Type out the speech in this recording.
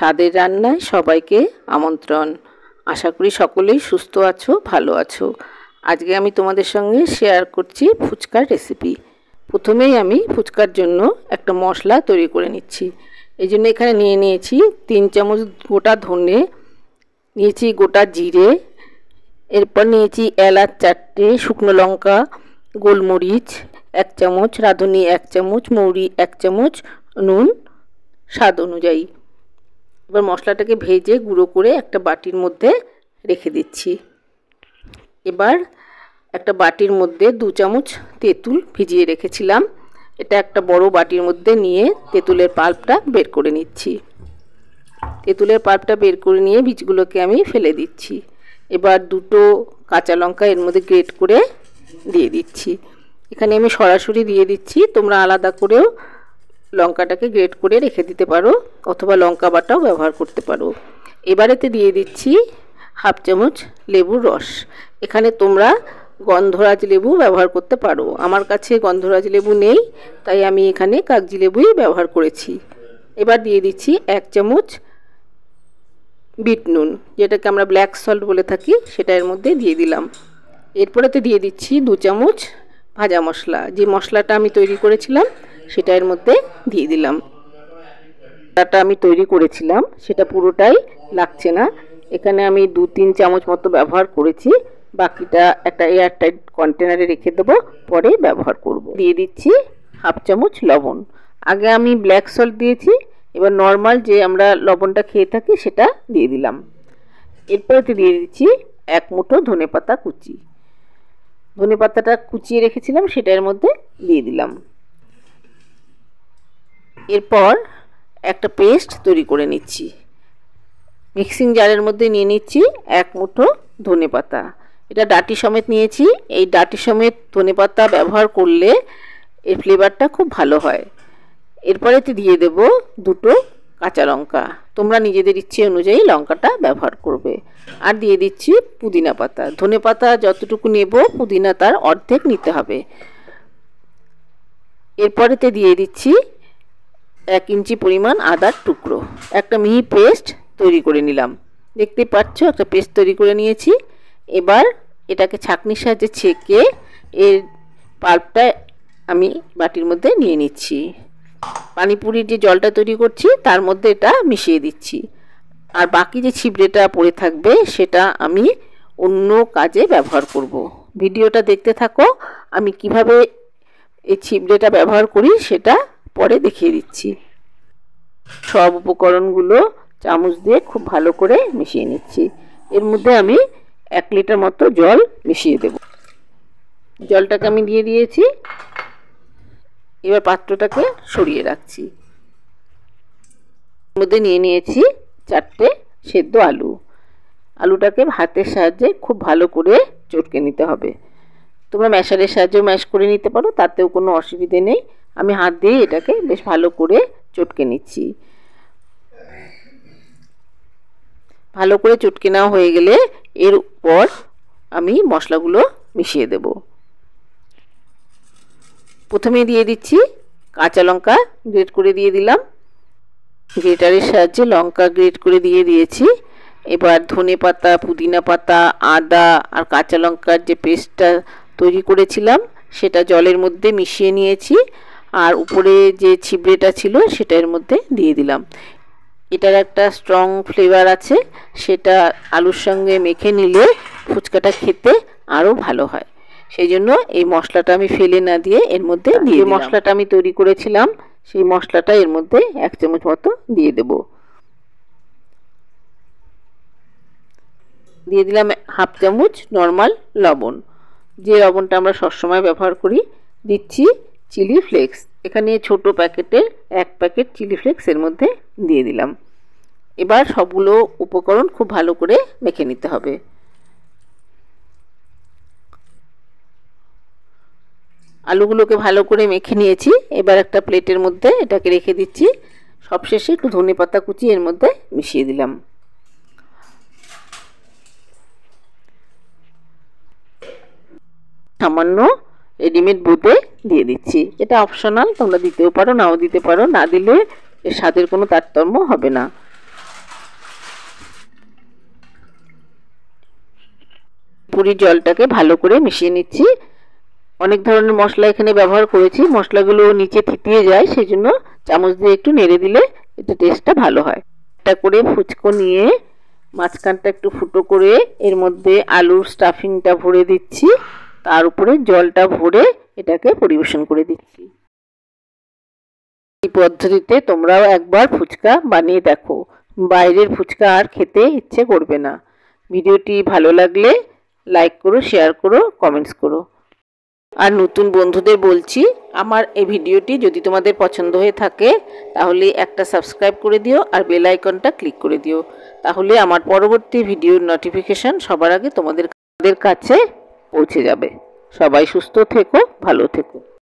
স্বাদের রান্নায় সবাইকে আমন্ত্রণ। আশা করি সকলেই সুস্থ আছো, ভালো আছো। আজকে আমি তোমাদের সঙ্গে শেয়ার করছি ফুচকার রেসিপি। প্রথমেই আমি ফুচকার জন্য একটা মশলা তৈরি করে নিচ্ছি। এই জন্য এখানে নিয়ে নিয়েছি 3 চামচ গোটা ধনে, নিয়েছি গোটা জিরে, এরপর নিয়েছি এলাচ 4টে, শুকনো লঙ্কা, গোলমরিচ 1 চামচ, রাঁধুনি 1 চামচ, মৌরি 1 চামচ, নুন স্বাদ অনুযায়ী। এবার মশলাটাকে ভেজে গুঁড়ো করে একটা বাটির মধ্যে রেখে দিচ্ছি। এবার একটা বাটির মধ্যে 2 চামচ তেঁতুল ভিজিয়ে রেখেছিলাম, এটা একটা বড় বাটির মধ্যে নিয়ে তেঁতুলের পাল্পটা বের করে নিচ্ছি। তেঁতুলের পাল্পটা বের করে নিয়ে বীজগুলোকে আমি ফেলে দিচ্ছি। এবার 2টো কাঁচা লঙ্কা এর মধ্যে গ্রেট করে দিয়ে দিচ্ছি। এখানে আমি সরাসরি দিয়ে দিচ্ছি, তোমরা আলাদা করেও লঙ্কাটাকে গ্রেট করে রেখে দিতে পারো অথবা লঙ্কা বাটাও ব্যবহার করতে পারো। এবারেতে দিয়ে দিচ্ছি 1/2 চামচ লেবুর রস। এখানে তোমরা গন্ধরাজ লেবু ব্যবহার করতে পারো, আমার কাছে গন্ধরাজ লেবু নেই তাই আমি এখানে কাগজি লেবুই ব্যবহার করেছি। এবার দিয়ে দিচ্ছি 1 চামচ বিট নুন, যেটাকে আমরা ব্ল্যাক সল্ট বলে থাকি, সেটা এর মধ্যে দিয়ে দিলাম। এরপরেতে দিয়ে দিচ্ছি 2 চামচ ভাজা মশলা, যে মশলাটা আমি তৈরি করেছিলাম সেটা এর মধ্যে দিয়ে দিলাম। মশলাটা আমি তৈরি করেছিলাম সেটা পুরোটাই লাগছে না, এখানে আমি 2-3 চামচ মতো ব্যবহার করেছি, বাকিটা একটা এয়ারটাইট কন্টেনারে রেখে দেবো, পরে ব্যবহার করব। দিয়ে দিচ্ছি 1/2 চামচ লবণ। আগে আমি ব্ল্যাক সল্ট দিয়েছি, এবার নর্মাল যে আমরা লবণটা খেয়ে থাকি সেটা দিয়ে দিলাম। এরপরে দিয়ে দিচ্ছি 1 মুঠো ধনেপাতা কুচি, ধনেপাতাটা কুচিয়ে রেখেছিলাম সেটা এর মধ্যে দিয়ে দিলাম। এরপর একটা পেস্ট তৈরি করে নিচ্ছি। মিক্সিং জারের মধ্যে নিয়ে নিচ্ছি 1 মুঠো ধনেপাতা, এটা ডাঁটি সমেত নিয়েছি। এই ডাঁটি সমেত ধনেপাতা ব্যবহার করলে এর ফ্লেভারটা খুব ভালো হয়। এরপরে দিয়ে দেব 2টো কাঁচা লঙ্কা, তোমরা নিজেদের ইচ্ছে অনুযায়ী লঙ্কাটা ব্যবহার করবে। আর দিয়ে দিচ্ছি পুদিনা পাতা, ধনেপাতা যতটুকু নেব পুদিনা তার অর্ধেক নিতে হবে। এরপরেতে দিয়ে দিচ্ছি 1 ইঞ্চি পরিমাণ আদার টুকরো, একটা মিহি পেস্ট তৈরি করে নিলাম। দেখতে পাচ্ছ একটা পেস্ট তৈরি করে নিয়েছি। এবার এটাকে ছাঁকনির সাহায্যে ছেঁকে এর পাল্পটা আমি বাটির মধ্যে নিয়ে নিচ্ছি। পানিপুরির যে জলটা তৈরি করছি তার মধ্যে এটা মিশিয়ে দিচ্ছি, আর বাকি যে ছিবড়েটা পড়ে থাকবে সেটা আমি অন্য কাজে ব্যবহার করব। ভিডিওটা দেখতে থাকো, আমি কিভাবে এই ছিবড়েটা ব্যবহার করি সেটা পরে দেখিয়ে দিচ্ছি। সব উপকরণগুলো চামচ দিয়ে খুব ভালো করে মিশিয়ে নিচ্ছি। এর মধ্যে আমি 1 লিটার মতো জল মিশিয়ে দেব। জলটাকে আমি দিয়ে দিয়েছি, এবার পাত্রটাকে সরিয়ে রাখছি। এর মধ্যে নিয়ে নিয়েছি 4টে সেদ্ধ আলু, আলুটাকে হাতের সাহায্যে খুব ভালো করে চটকে নিতে হবে। তোমরা ম্যাশারের সাহায্যেও ম্যাশ করে নিতে পারো, তাতেও কোনো অসুবিধে নেই। আমি হাত দিয়ে এটাকে বেশ ভালো করে চটকে নিচ্ছি। ভালো করে চটকে নেওয়া হয়ে গেলে এরপর আমি মশলাগুলো মিশিয়ে দেব। প্রথমে দিয়ে দিচ্ছি কাঁচা লঙ্কা গ্রেট করে দিয়ে দিলাম, গ্রেটারের সাহায্যে লঙ্কা গ্রেট করে দিয়ে দিয়েছি। এবার ধনে পাতা, পুদিনা পাতা, আদা আর কাঁচা লঙ্কার যে পেস্টটা তৈরি করেছিলাম সেটা জলের মধ্যে মিশিয়ে নিয়েছি, আর উপরে যে ছিবড়েটা ছিল সেটা এর মধ্যে দিয়ে দিলাম। এটার একটা স্ট্রং ফ্লেভার আছে, সেটা আলুর সঙ্গে মেখে নিলে ফুচকাটা খেতে আরও ভালো হয়। সেই জন্য এই মশলাটা আমি ফেলে না দিয়ে এর মধ্যে দিয়ে মশলাটা আমি তৈরি করেছিলাম সেই মশলাটা এর মধ্যে 1 চামচ মতো দিয়ে দেব। দিয়ে দিলাম 1/2 চামচ নর্মাল লবণ, যে লবণটা আমরা সবসময় ব্যবহার করি। দিচ্ছি চিলি ফ্লেক্স, এখানে ছোট প্যাকেটের 1 প্যাকেট চিলি ফ্লেক্স এর মধ্যে দিয়ে দিলাম। এবার সবগুলো উপকরণ খুব ভালো করে মেখে নিতে হবে। আলুগুলোকে ভালো করে মেখে নিয়েছি, এবার একটা প্লেটের মধ্যে এটাকে রেখে দিচ্ছি। সবশেষে একটু ধনেপাতা কুচি এর মধ্যে মিশিয়ে দিলাম। সামান্য রেডিমেড বোঁদে দিয়ে দিচ্ছি, এটা অপশনাল, তোমরা দিতেও পারো নাও দিতে পারো, না দিলে এর স্বাদের কোনো তারতম্য হবে না। পুরি জলটাকে ভালো করে মিশিয়ে নিচ্ছি। অনেক ধরনের মশলা এখানে ব্যবহার করেছি, মশলাগুলো নিচে থিতিয়ে যায়, সেই জন্য চামচ দিয়ে একটু নেড়ে দিলে এতে টেস্টটা ভালো হয়। একটা করে ফুচকো নিয়ে মাঝখানটা একটু ফুটো করে এর মধ্যে আলুর স্টাফিংটা ভরে দিচ্ছি, তার উপরে জলটা ভরে এটাকে পরিবেশন করে দিচ্ছি। এই পদ্ধতিতে তোমরাও একবার ফুচকা বানিয়ে দেখো, বাইরের ফুচকা আর খেতে ইচ্ছে করবে না। ভিডিওটি ভালো লাগলে লাইক করো, শেয়ার করো, কমেন্টস করো। আর নতুন বন্ধুদের বলছি, আমার এই ভিডিওটি যদি তোমাদের পছন্দ হয়ে থাকে তাহলে একটা সাবস্ক্রাইব করে দিও আর বেল আইকনটা ক্লিক করে দিও, তাহলে আমার পরবর্তী ভিডিওর নোটিফিকেশন সবার আগে তোমাদের কাছে পৌঁছে যাবে। সবাই সুস্থ থেকো, ভালো থেকো।